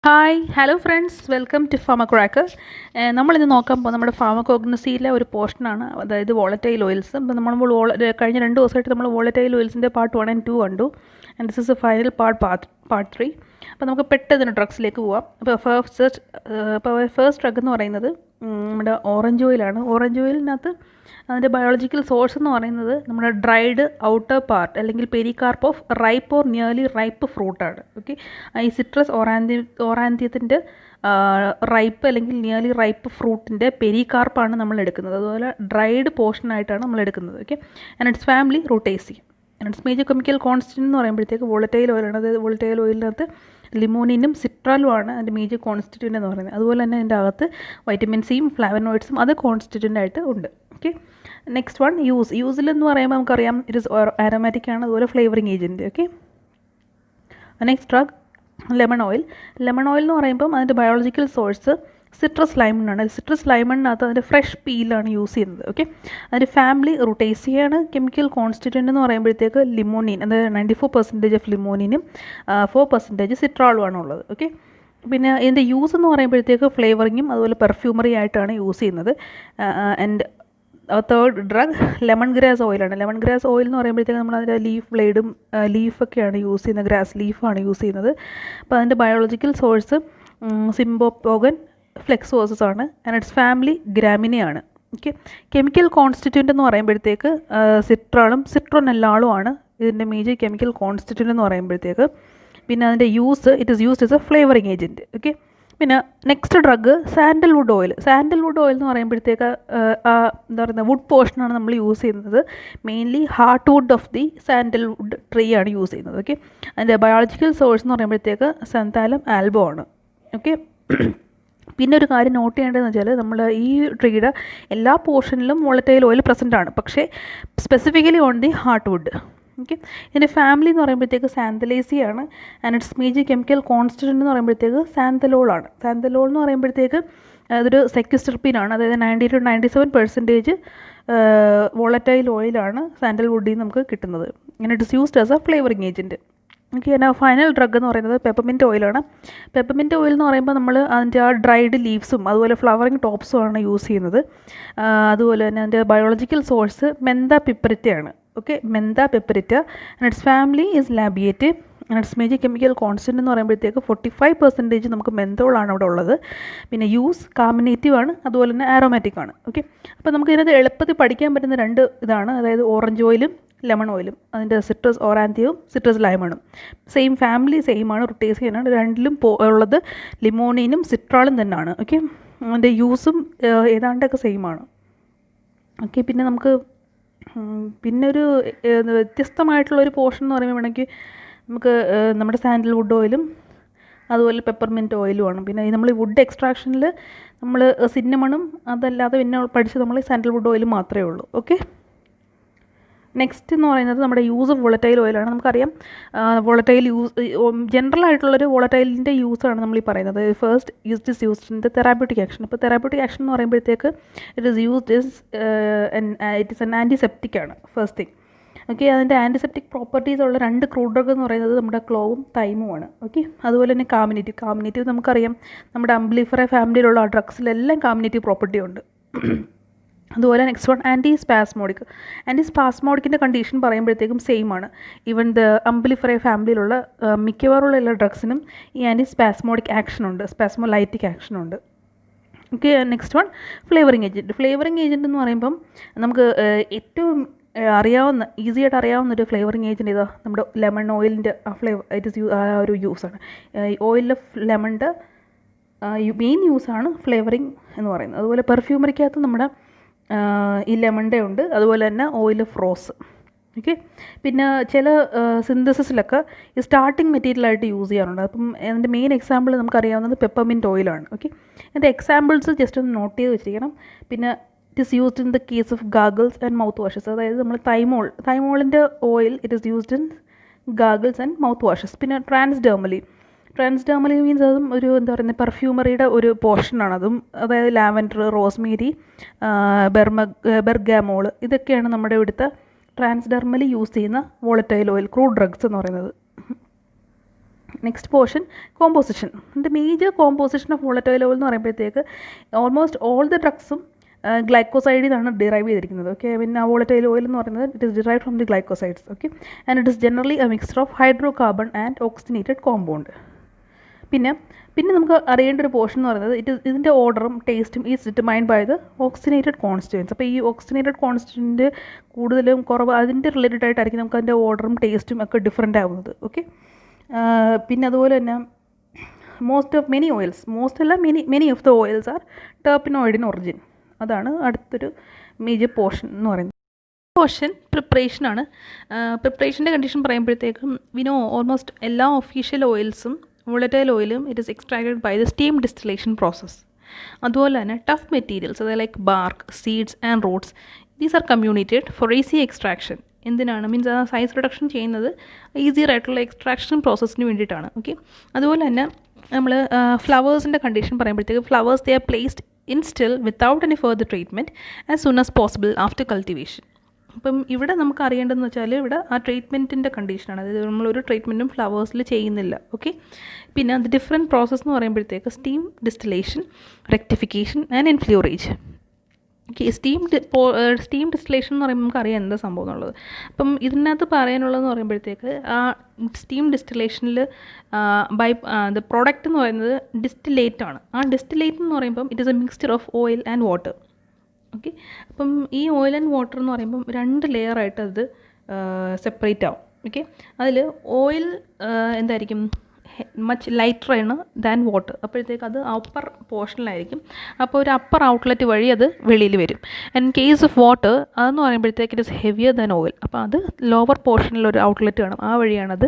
Hi hello friends welcome to Pharmacracker. നമ്മളിന്ന് നോക്കാൻ പോകുന്നത് നമ്മുടെ ഫാർമക്കോഗ്നസിയിലെ ഒരു പോർഷനാണ്, അതായത് വോളറ്റൈൽ ഓയിൽസ്. അപ്പോൾ നമ്മൾ കഴിഞ്ഞ 2 ദിവസമായിട്ട് നമ്മൾ വോളറ്റൈൽ ഓയിൽസിൻ്റെ പാർട്ട് 1 and 2 കണ്ടു. And this is A final part 3. അപ്പോൾ നമുക്ക് പെട്ടെന്ന് ഡ്രഗ്സിലേക്ക് പോവാം. അപ്പോൾ ഫസ്റ്റ് ഡ്രഗ് എന്ന് പറയുന്നത് നമ്മുടെ ഓറഞ്ച് ഓയിലാണ്. ഓറഞ്ച് ഓയിലിനകത്ത് അതിൻ്റെ ബയോളജിക്കൽ സോഴ്സ് എന്ന് പറയുന്നത് നമ്മുടെ ഡ്രൈഡ് ഔട്ടർ പാർട്ട് അല്ലെങ്കിൽ pericarp of ripe or nearly ripe ഫ്രൂട്ടാണ്. ഓക്കെ, ഈ സിട്രസ് ഓറാന്തിയത്തിൻ്റെ റൈപ്പ് അല്ലെങ്കിൽ നിയർലി റൈപ്പ് ഫ്രൂട്ടിൻ്റെ പെരികാർപ്പാണ് നമ്മൾ എടുക്കുന്നത്. അതുപോലെ ഡ്രൈഡ് പോർഷനായിട്ടാണ് നമ്മൾ എടുക്കുന്നത്. Okay, and its family Rutaceae. And its major chemical constant എന്ന് പറയുമ്പോഴത്തേക്ക് വോളറ്റൈൽ ഓയിലാണ്. അതായത് വോളറ്റൈൽ ഓയിലിനകത്ത് ലിമോണിനും സിട്രാലുമാണ് അതിൻ്റെ മേജർ കോൺസ്റ്റിറ്റ്യൂൻ്റ് എന്ന് പറയുന്നത്. അതുപോലെ തന്നെ അതിൻ്റെ അകത്ത് വൈറ്റമിൻ സിയും ഫ്ലാവനോയിഡ്സും അത് കോൺസ്റ്റിറ്റ്യൂൻ്റ് ആയിട്ട് ഉണ്ട്. ഓക്കെ, നെക്സ്റ്റ് വൺ യൂസിലെന്ന് പറയുമ്പോൾ നമുക്കറിയാം ഇറ്റ് ഇസ് ആരോമാറ്റിക് ആണ്, അതുപോലെ flavouring agent. Okay, next drug lemon oil. Lemon oil എന്ന് പറയുമ്പം അതിൻ്റെ ബയോളജിക്കൽ സോഴ്സ് സിട്രസ് ലൈമണ്ണാണ്. സിട്രസ് ലൈമണിനകത്ത് അതിൻ്റെ ഫ്രഷ് പീലാണ് യൂസ് ചെയ്യുന്നത്. ഓക്കെ, അതിൻ്റെ ഫാമിലി റുട്ടേസിയാണ്. കെമിക്കൽ കോൺസ്റ്റിറ്റ്യൂൻ്റ് എന്ന് പറയുമ്പോഴത്തേക്ക് ലിമോണിൻ, അതായത് 94% ഓഫ് ലിമോണിനും 4% സിട്രാളുമാണ് ഉള്ളത്. ഓക്കെ, പിന്നെ ഇതിൻ്റെ യൂസ് എന്ന് പറയുമ്പോഴത്തേക്ക് ഫ്ലേവറിങ്ങും അതുപോലെ പെർഫ്യൂമറി ആയിട്ടാണ് യൂസ് ചെയ്യുന്നത്. And third drug lemon grass ഓയിലാണ്. ലെമൺ ഗ്രാസ് ഓയിൽ എന്ന് പറയുമ്പോഴത്തേക്ക് നമ്മൾ അതിൻ്റെ ലീഫ് ബ്ലേഡും ലീഫൊക്കെയാണ് യൂസ് ചെയ്യുന്നത്, ഗ്രാസ് ലീഫാണ് യൂസ് ചെയ്യുന്നത്. അപ്പോൾ അതിൻ്റെ ബയോളജിക്കൽ സോഴ്സ് സിംബോപോഗൻ ഫ്ലെക്സോസസ് ആണ്. ആൻഡ് ഇറ്റ്സ് ഫാമിലി ഗ്രാമിനെയാണ്. ഓക്കെ, കെമിക്കൽ കോൺസ്റ്റിറ്റ്യൂൻ്റ് എന്ന് പറയുമ്പോഴത്തേക്ക് സിട്രോനെല്ലാളും ആണ് ഇതിൻ്റെ മേജർ കെമിക്കൽ കോൺസ്റ്റിറ്റ്യൂൻ്റ് എന്ന് പറയുമ്പോഴത്തേക്ക്. പിന്നെ അതിൻ്റെ use it is used as a flavouring agent. Okay, പിന്നെ next drug sandalwood oil. Sandalwood oil എന്ന് പറയുമ്പോഴത്തേക്ക് എന്താ പറയുന്നത് വുഡ് പോർഷനാണ് നമ്മൾ യൂസ് ചെയ്യുന്നത്. Mainly heart wood of the sandalwood tree ആണ് യൂസ് ചെയ്യുന്നത്. ഓക്കെ, അതിൻ്റെ ബയോളജിക്കൽ സോഴ്സ് എന്ന് പറയുമ്പോഴത്തേക്ക് സന്താലം ആൽബോ ആണ്. ഓക്കെ, പിന്നെ ഒരു കാര്യം നോട്ട് ചെയ്യേണ്ടതെന്ന് വെച്ചാൽ നമ്മൾ ഈ ട്രീയുടെ എല്ലാ പോർഷനിലും വോളറ്റൈൽ ഓയിൽ പ്രസൻ്റ് ആണ്, പക്ഷേ specifically on the heart wood. Okay, ഇതിൻ്റെ ഫാമിലി എന്ന് പറയുമ്പോഴത്തേക്ക് സാന്തലേസിയാണ്. And its major chemical constituent എന്ന് പറയുമ്പോഴത്തേക്ക് സാന്തലോളാണ്. സാന്തലോൾ എന്ന് പറയുമ്പോഴത്തേക്ക് അതൊരു സെക്യുസ്റ്റർപ്പീനാണ്. അതായത് 90 to 97% വോളറ്റൈൽ ഓയിലാണ് സാൻഡൽവുഡിൽ നിന്ന് നമുക്ക് കിട്ടുന്നത്. And it is used as a flavouring agent. Okay, എന്നാൽ ഫൈനൽ ഡ്രഗ് എന്ന് പറയുന്നത് പെപ്പർമിൻറ്റ് ഓയിലാണ്. പെപ്പർമിൻറ്റ് ഓയിൽ എന്ന് പറയുമ്പോൾ നമ്മൾ അതിൻ്റെ ആ ഡ്രൈഡ് ലീവ്സും അതുപോലെ ഫ്ലവറിങ് ടോപ്സും ആണ് യൂസ് ചെയ്യുന്നത്. അതുപോലെ തന്നെ അതിൻ്റെ ബയോളജിക്കൽ സോഴ്സ് മെന്ത പിപ്പറിറ്റയാണ്. Okay, Mentha piperita. And its family is Labiatae. And its major chemical constant എന്ന് പറയുമ്പോഴത്തേക്ക് 45% നമുക്ക് മെന്തോളാണ് അവിടെ ഉള്ളത്. പിന്നെ യൂസ് കാമിനേറ്റീവ് ആണ്, അതുപോലെ തന്നെ ആരോമാറ്റിക് ആണ്. ഓക്കെ, അപ്പോൾ നമുക്ക് ഇതിനകത്ത് എളുപ്പത്തിൽ പഠിക്കാൻ പറ്റുന്ന 2 ഇതാണ്, അതായത് ഓറഞ്ച് ഓയിലും ലെമൺ ഓയിലും. അതിൻ്റെ സിട്രസ് ഓറാന്തിയവും സിട്രസ് ലൈമണും സെയിം ഫാമിലി, സെയിം ആണ്, റുട്ടേസിയാണ്. രണ്ടിലും ഉള്ളത് ലിമോണിനും സിട്രാളും തന്നെയാണ്. ഓക്കെ, അതിൻ്റെ യൂസും ഏതാണ്ടൊക്കെ സെയിം ആണ്. ഓക്കെ, പിന്നെ നമുക്ക് പിന്നൊരു വ്യത്യസ്തമായിട്ടുള്ളൊരു പോർഷൻ എന്ന് പറയുമ്പോൾ വേണമെങ്കിൽ നമുക്ക് നമ്മുടെ സാൻഡൽവുഡ് ഓയിലും അതുപോലെ പെപ്പർമിൻറ്റ് ഓയിലുമാണ്. പിന്നെ നമ്മൾ ഈ വുഡ് എക്സ്ട്രാക്ഷനിൽ നമ്മൾ സിന്നമണും അതല്ലാതെ പിന്നെ പഠിച്ച് നമ്മൾ സാൻഡൽവുഡ് ഓയിൽ മാത്രമേ ഉള്ളൂ. ഓക്കെ, നെക്സ്റ്റ് എന്ന് പറയുന്നത് നമ്മുടെ യൂസ് ഓഫ് വോളറ്റൈൽ ഓയിലാണ്. നമുക്കറിയാം വോളറ്റൈൽ ജനറൽ ആയിട്ടുള്ളൊരു വോളറ്റൈലിൻ്റെ യൂസാണ് നമ്മൾ ഈ പറയുന്നത്. First it is used in the therapeutic action. ഇപ്പോൾ തെറാപ്യൂട്ടിക് ആക്ഷൻ എന്ന് പറയുമ്പോഴത്തേക്ക് it is used it is an antiseptic ആണ് ഫസ്റ്റ് തിങ്. ഓക്കെ, അതിൻ്റെ ആൻറ്റിസെപ്റ്റിക് പ്രോപ്പർട്ടീസ് ഉള്ള 2 ക്രൂഡ് ഡ്രഗ് എന്ന് പറയുന്നത് നമ്മുടെ ക്ലോവും തൈമുമാണ്. ഓക്കെ, അതുപോലെ തന്നെ കാമിനേറ്റീവ് നമുക്കറിയാം നമ്മുടെ അംബ്ലിഫറ ഫാമിലിയിലുള്ള ഡ്രഗ്സിലെല്ലാം കാമിനേറ്റീവ് പ്രോപ്പർട്ടി ഉണ്ട്. അതുപോലെ നെക്സ്റ്റ് വൺ ആൻറ്റിസ്പാസ്മോഡിക്കിൻ്റെ കണ്ടീഷൻ പറയുമ്പോഴത്തേക്കും സെയിം ആണ്. ഈവൻ ദ അംബ്ലിഫറ ഫാമിലിയിലുള്ള മിക്കവാറുള്ള എല്ലാ ഡ്രഗ്സിനും ഈ ആൻറ്റിസ്പാസ്മോഡിക് ആക്ഷനുണ്ട്, സ്പാസ്മോലൈറ്റിക് ആക്ഷനുണ്ട്. Okay, next one flavouring agent എന്ന് പറയുമ്പം നമുക്ക് ഏറ്റവും ഈസിയായിട്ട് അറിയാവുന്ന ഒരു ഫ്ലേവറിങ് ഏജൻറ്റ് ഇതാ നമ്മുടെ ലെമൺ ഓയിലിൻ്റെ ഒരു യൂസാണ്. ഓയിൽ ഓഫ് ലെമണിൻ്റെ മെയിൻ യൂസാണ് ഫ്ലേവറിങ് എന്ന് പറയുന്നത്. അതുപോലെ പെർഫ്യൂമറിക്കകത്ത് നമ്മുടെ ഈ ലെമണിൻ്റെ ഉണ്ട്, അതുപോലെ തന്നെ ഓയിൽ ഓഫ് റോസ്. ഓക്കെ, പിന്നെ ചില സിന്തസിസിലൊക്കെ ഈ സ്റ്റാർട്ടിങ് മെറ്റീരിയലായിട്ട് യൂസ് ചെയ്യാറുണ്ട്. അപ്പം അതിൻ്റെ മെയിൻ എക്സാമ്പിൾ നമുക്കറിയാവുന്നത് പെപ്പർമിൻറ്റ് ഓയിലാണ്. ഓക്കെ, അതിൻ്റെ എക്സാമ്പിൾസ് ജസ്റ്റ് ഒന്ന് നോട്ട് ചെയ്ത് വെച്ചിരിക്കണം. പിന്നെ it is used in the case of gargles and mouth washes. അതായത് നമ്മൾ തൈമോളിൻ്റെ oil it is used in gargles and mouth washes. പിന്നെ ട്രാൻസ്ഡെർമലി മീൻസ് അതും ഒരു എന്താ പറയുന്നത് പെർഫ്യൂമറിയുടെ ഒരു പോർഷനാണ്. അതും അതായത് ലാവൻഡർ, റോസ്മേരി, ബെർഗാമോൾ ഇതൊക്കെയാണ് നമ്മുടെ ഇവിടുത്തെ ട്രാൻസ്ഡെർമലി യൂസ് ചെയ്യുന്ന വോളറ്റൈൽ ഓയിൽ ക്രൂഡ് ഡ്രഗ്സ് എന്ന് പറയുന്നത്. Next portion composition. The major composition of volatile oil എന്ന് പറയുമ്പോഴത്തേക്ക് ഓൾമോസ്റ്റ് ഓൾ ദ ഡ്രഗ്സും ഗ്ലൈക്കോസൈഡിൽ നിന്നാണ് ഡിറൈവ് ചെയ്തിരിക്കുന്നത്. ഓക്കെ, പിന്നെ വോളറ്റൈൽ ഓയിൽ എന്ന് പറയുന്നത് it is derive from the glycosides. Okay, and it is generally A mixture of hydro carbon and oxygenated compound. പിന്നെ നമുക്ക് അറിയേണ്ട ഒരു പോർഷൻ എന്ന് പറയുന്നത് ഇതിൻ്റെ ഓർഡറും ടേസ്റ്റും is determined by the oxygenated constituents. അപ്പോൾ ഈ ഓക്സിജനേറ്റഡ് കോൺസ്റ്റിറ്റ്യൂവൻറ്റ് കൂടുതലും കുറവ് അതിൻ്റെ റിലേറ്റഡ് ആയിട്ടായിരിക്കും നമുക്ക് അതിൻ്റെ ഓർഡറും ടേസ്റ്റും ഒക്കെ ഡിഫറെൻ്റ് ആവുന്നത്. ഓക്കെ, പിന്നെ അതുപോലെ തന്നെ many of the oils are terpenoid in origin. അതാണ് അടുത്തൊരു മേജർ പോർഷൻ എന്ന് പറയുന്നത്. പോർഷൻ പ്രിപ്പറേഷനാണ്. പ്രിപ്പറേഷൻ്റെ കണ്ടീഷൻ പറയുമ്പോഴത്തേക്കും ഓൾമോസ്റ്റ് എല്ലാ ഒഫീഷ്യൽ ഓയിൽസും വോളറ്റൈൽ ഓയിലും it is extracted by the steam distillation process. അതുപോലെ തന്നെ ടഫ് മെറ്റീരിയൽസ് അതായത് like bark, seeds and roots these are comminuted for easy extraction. എന്തിനാണ് മീൻസ് ആ സൈസ് റിഡക്ഷൻ ചെയ്യുന്നത് ഈസിയർ ആയിട്ടുള്ള എക്സ്ട്രാക്ഷൻ പ്രോസസ്സിന് വേണ്ടിയിട്ടാണ്. ഓക്കെ, അതുപോലെ തന്നെ നമ്മൾ ഫ്ലവേഴ്സിൻ്റെ കണ്ടീഷൻ പറയുമ്പോഴത്തേക്ക് flowers they are placed in still without any further treatment as soon as possible after cultivation. അപ്പം ഇവിടെ നമുക്ക് അറിയേണ്ടതെന്ന് വെച്ചാൽ ഇവിടെ ആ ട്രീറ്റ്മെൻറ്റിൻ്റെ കണ്ടീഷനാണ്. അതായത് നമ്മളൊരു ട്രീറ്റ്മെൻറ്റും ഫ്ലവേഴ്സിൽ ചെയ്യുന്നില്ല. ഓക്കെ, പിന്നെ അത് ഡിഫറെൻറ്റ് പ്രോസസ്സ് എന്ന് പറയുമ്പോഴത്തേക്ക് steam distillation, rectification and enfleurage. Okay, steam distillation എന്ന് പറയുമ്പോൾ നമുക്കറിയാം എന്താ സംഭവം എന്നുള്ളത്. അപ്പം ഇതിനകത്ത് പറയാനുള്ളതെന്ന് പറയുമ്പോഴത്തേക്ക് ആ സ്റ്റീം ഡിസ്റ്റിലേഷനിൽ ദ പ്രോഡക്റ്റ് എന്ന് പറയുന്നത് ഡിസ്റ്റിലേറ്റ് ആണ്. ആ ഡിസ്റ്റിലേറ്റ് എന്ന് പറയുമ്പം it is A mixture of oil and water. Okay, അപ്പം ഈ ഓയിൽ ആൻഡ് വാട്ടർ എന്ന് പറയുമ്പം 2 ലെയറായിട്ട് അത് സെപ്പറേറ്റ് ആവും. ഓക്കെ, അതിൽ ഓയിൽ എന്തായിരിക്കും മച്ച് ലൈറ്റർ ആണ് ദാൻ വാട്ടർ. അപ്പോഴത്തേക്ക് അത് അപ്പർ പോർഷനിലായിരിക്കും. അപ്പോൾ ഒരു അപ്പർ ഔട്ട്ലെറ്റ് വഴി അത് വെളിയിൽ വരും. ആൻഡ് കേസ് ഓഫ് വാട്ടർ അതെന്ന് പറയുമ്പോഴത്തേക്ക് it is heavier than oil. അപ്പോൾ അത് ലോവർ പോർഷനിലൊരു ഔട്ട്ലെറ്റ് കാണും, ആ വഴിയാണത്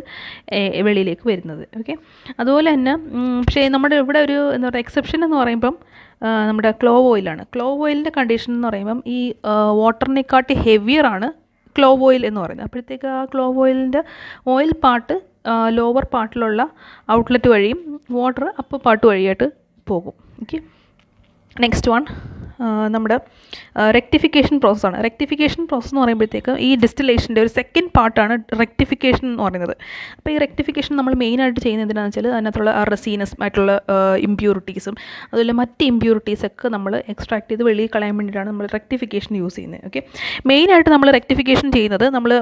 വെളിയിലേക്ക് വരുന്നത്. ഓക്കെ, അതുപോലെ തന്നെ പക്ഷേ നമ്മുടെ ഇവിടെ ഒരു എന്താ പറയുക എക്സെപ്ഷൻ എന്ന് പറയുമ്പം നമ്മുടെ ക്ലോവ് ഓയിലാണ്. ക്ലോവ് ഓയിലിൻ്റെ കണ്ടീഷൻ എന്ന് പറയുമ്പം ഈ വാട്ടറിനെക്കാട്ടി ഹെവിയറാണ് ക്ലോവ് ഓയിൽ എന്ന് പറയുന്നത്. അപ്പോഴത്തേക്ക് ആ ക്ലോവ് ഓയിലിൻ്റെ ഓയിൽ പാർട്ട് ലോവർ പാർട്ടിലുള്ള ഔട്ട്ലെറ്റ് വഴിയും വാട്ടർ അപ്പർ പാർട്ട് വഴിയായിട്ട് പോകും. ഓക്കെ, നെക്സ്റ്റ് വൺ നമ്മുടെ റെക്ടിഫിക്കേഷൻ പ്രോസസ്സാണ്. റെക്ടിഫിക്കേഷൻ പ്രോസസ്സ് എന്ന് പറയുമ്പോഴത്തേക്ക് ഈ ഡിസ്റ്റിലേഷൻ്റെ ഒരു സെക്കൻഡ് പാർട്ടാണ് റെക്ടിഫിക്കേഷൻ എന്ന് പറയുന്നത്. അപ്പോൾ ഈ റെക്ടിഫിക്കേഷൻ നമ്മൾ മെയിനായിട്ട് ചെയ്യുന്നത് എന്താണെന്ന് വെച്ചാൽ അതിനകത്തുള്ള റെസീനസ് ആയിട്ടുള്ള ഇമ്പ്യൂരിറ്റീസും അതുപോലെ മറ്റ് ഇമ്പ്യൂരിറ്റീസൊക്കെ നമ്മൾ എക്സ്ട്രാക്ട് ചെയ്ത് വെളിയിൽ കളയാൻ വേണ്ടിയിട്ടാണ് നമ്മൾ റെക്ടിഫിക്കേഷൻ യൂസ് ചെയ്യുന്നത്. ഓക്കെ, മെയിനായിട്ട് നമ്മൾ റെക്ടിഫിക്കേഷൻ ചെയ്യുന്നത് നമ്മൾ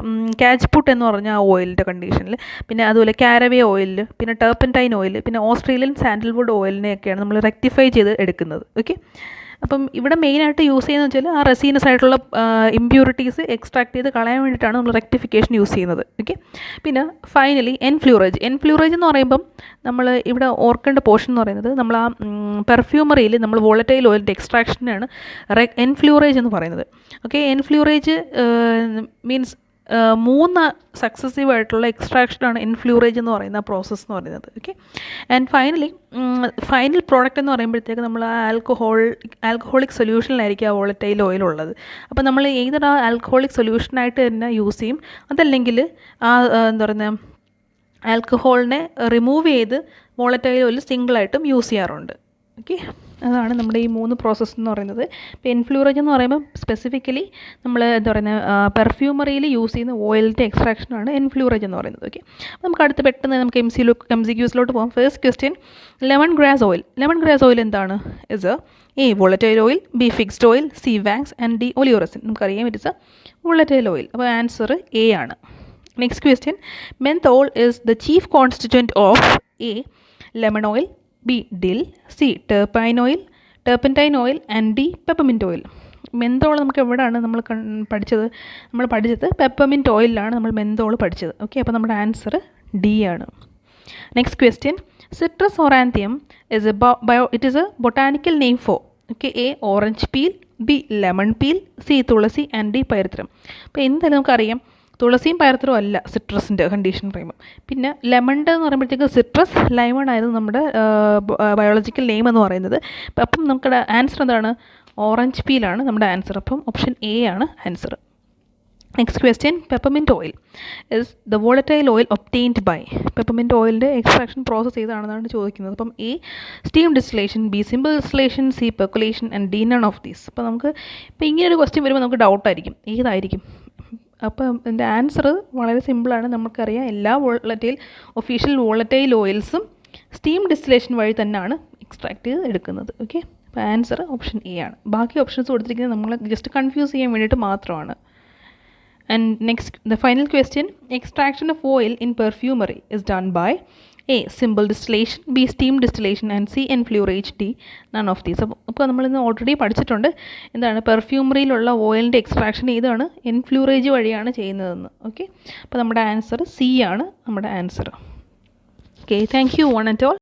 കാച്ച് പുട്ട് എന്ന് പറഞ്ഞ ആ ഓയിലിൻ്റെ കണ്ടീഷനിൽ, പിന്നെ അതുപോലെ കാരവേ ഓയിലിൽ, പിന്നെ ടെർപ്പൻറ്റൈൻ ഓയിൽ, പിന്നെ ഓസ്ട്രേലിയൻ സാൻഡൽവുഡ് ഓയിലിനെയൊക്കെയാണ് നമ്മൾ റെക്ടിഫൈ ചെയ്ത് എടുക്കുന്നത്. ഓക്കെ, അപ്പം ഇവിടെ മെയിനായിട്ട് യൂസ് ചെയ്യുന്നത് വെച്ചാൽ ആ റെസീനസ് ആയിട്ടുള്ള ഇമ്പ്യൂരിറ്റീസ് എക്സ്ട്രാക്ട് ചെയ്ത് കളയാൻ വേണ്ടിയിട്ടാണ് നമ്മൾ റെക്ടിഫിക്കേഷൻ യൂസ് ചെയ്യുന്നത്. ഓക്കെ, പിന്നെ ഫൈനലി എൻഫ്ലൂറേജ് എന്ന് പറയുമ്പം നമ്മൾ ഇവിടെ ഓർക്കേണ്ട പോർഷൻ എന്ന് പറയുന്നത് നമ്മൾ ആ പെർഫ്യൂമറിയിൽ നമ്മൾ വോളറ്റൈൽ ഓയിലിൻ്റെ എക്സ്ട്രാക്ഷനാണ് എൻഫ്ലൂറേജ് എന്ന് പറയുന്നത്. ഓക്കെ, എൻഫ്ലൂറേജ് മീൻസ് 3 സക്സസീവ് ആയിട്ടുള്ള എക്സ്ട്രാക്ഷനാണ് എൻഫ്ലൂറേജ് എന്ന് പറയുന്ന പ്രോസസ്സ് എന്ന് പറയുന്നത്. ഓക്കെ, ആൻഡ് ഫൈനൽ പ്രോഡക്റ്റ് എന്ന് പറയുമ്പോഴത്തേക്ക് നമ്മൾ ആ ആൽക്കഹോളിക് സൊല്യൂഷനിലായിരിക്കും ആ വോളറ്റൈൽ ഓയിൽ ഉള്ളത്. അപ്പോൾ നമ്മൾ ഏതൊരു ആ ആൽക്കഹോളിക് സൊല്യൂഷനായിട്ട് തന്നെ യൂസ് ചെയ്യും, അതല്ലെങ്കിൽ ആ എന്താ പറയുന്നത് ആൽക്കഹോളിനെ റിമൂവ് ചെയ്ത് വോളറ്റൈൽ ഓയിൽ സിംഗിളായിട്ടും യൂസ് ചെയ്യാറുണ്ട്. ഓക്കെ, അതാണ് നമ്മുടെ ഈ 3 പ്രോസസ്സ് എന്ന് പറയുന്നത്. ഇപ്പോൾ എൻഫ്ലൂറേജ് എന്ന് പറയുമ്പോൾ സ്പെസിഫിക്കലി നമ്മൾ എന്താ പറയുന്നത് പെർഫ്യൂമറിയിൽ യൂസ് ചെയ്യുന്ന ഓയിലിൻ്റെ എക്സ്ട്രാക്ഷനാണ് എൻഫ്ലൂറേജ് എന്ന് പറയുന്നത്. ഓക്കെ, നമുക്ക് അടുത്ത് പെട്ടെന്ന് നമുക്ക് MCQസിലോട്ട് പോകാം. First question, lemon grass oil എന്താണ്? Is a volatile oil, B fixed oil, C wax and D oleoresin. നമുക്കറിയാം it is a volatile oil. അപ്പോൾ ആൻസർ എ ആണ്. Next question, menthol is the chief constituent of A lemon oil, B dill, C turpentine oil and D peppermint oil. Menthol നമുക്ക് എവിടെയാണ് നമ്മൾ പഠിച്ചത് peppermint ഓയിലാണ് നമ്മൾ menthol പഠിച്ചത്. ഓക്കെ, അപ്പോൾ നമ്മുടെ ആൻസർ ഡി ആണ്. Next question, Citrus aurantium it is a botanical name for A orange peel, B lemon peel, C tulsi and D pyrethrum. അപ്പോൾ എന്തായാലും നമുക്കറിയാം തുളസിയും പയർത്തരും അല്ല സിട്രസിൻ്റെ കണ്ടീഷൻ പറയുമ്പോൾ. പിന്നെ ലെമണിൻ്റെ എന്ന് പറയുമ്പോഴത്തേക്ക് സിട്രസ്, ലൈമൺ ആയിരുന്നു നമ്മുടെ ബയോളജിക്കൽ നെയിം എന്ന് പറയുന്നത്. അപ്പം നമുക്കിവിടെ ആൻസർ എന്താണ്? ഓറഞ്ച് പീലാണ് നമ്മുടെ ആൻസർ. അപ്പം ഓപ്ഷൻ എ ആണ് answer. Next question, peppermint oil is the volatile oil obtained by. Peppermint ഓയിലിൻ്റെ എക്സ്ട്രാക്ഷൻ പ്രോസസ്സ് ചെയ്താണെന്നാണ് ചോദിക്കുന്നത്. അപ്പം A steam distillation, B simple distillation, C percolation and D none of these. അപ്പോൾ നമുക്ക് ഇപ്പോൾ ഇങ്ങനൊരു ക്വസ്റ്റ്യൻ വരുമ്പോൾ നമുക്ക് ഡൗട്ടായിരിക്കും ഏതായിരിക്കും. അപ്പം ഇതിൻ്റെ ആൻസർ വളരെ സിമ്പിളാണ്. നമുക്കറിയാം എല്ലാ ഒഫീഷ്യൽ വോളറ്റൈൽ ഓയിൽസും സ്റ്റീം ഡിസ്റ്റിലേഷൻ വഴി തന്നെയാണ് എക്സ്ട്രാക്ട് ചെയ്ത് എടുക്കുന്നത്. ഓക്കെ, അപ്പോൾ ആൻസർ ഓപ്ഷൻ എ ആണ്. ബാക്കി ഓപ്ഷൻസ് കൊടുത്തിരിക്കുന്നത് നമ്മൾ ജസ്റ്റ് കൺഫ്യൂസ് ചെയ്യാൻ വേണ്ടിയിട്ട് മാത്രമാണ്. And next, the final question, extraction of oil in perfumery is done by A. simple distillation, B. steam distillation, and C. enfleurage, D. none of these. അപ്പോൾ നമ്മളിന്ന് already പഠിച്ചിട്ടുണ്ട് എന്താണ് പെർഫ്യൂമറിയിലുള്ള ഓയിലിൻ്റെ എക്സ്ട്രാക്ഷൻ ഇതാണ് എൻഫ്ലൂറേജ് വഴിയാണ് ചെയ്യുന്നതെന്ന്. ഓക്കെ, അപ്പോൾ നമ്മുടെ ആൻസർ സി ആണ് നമ്മുടെ answer. Okay, thank you one and all.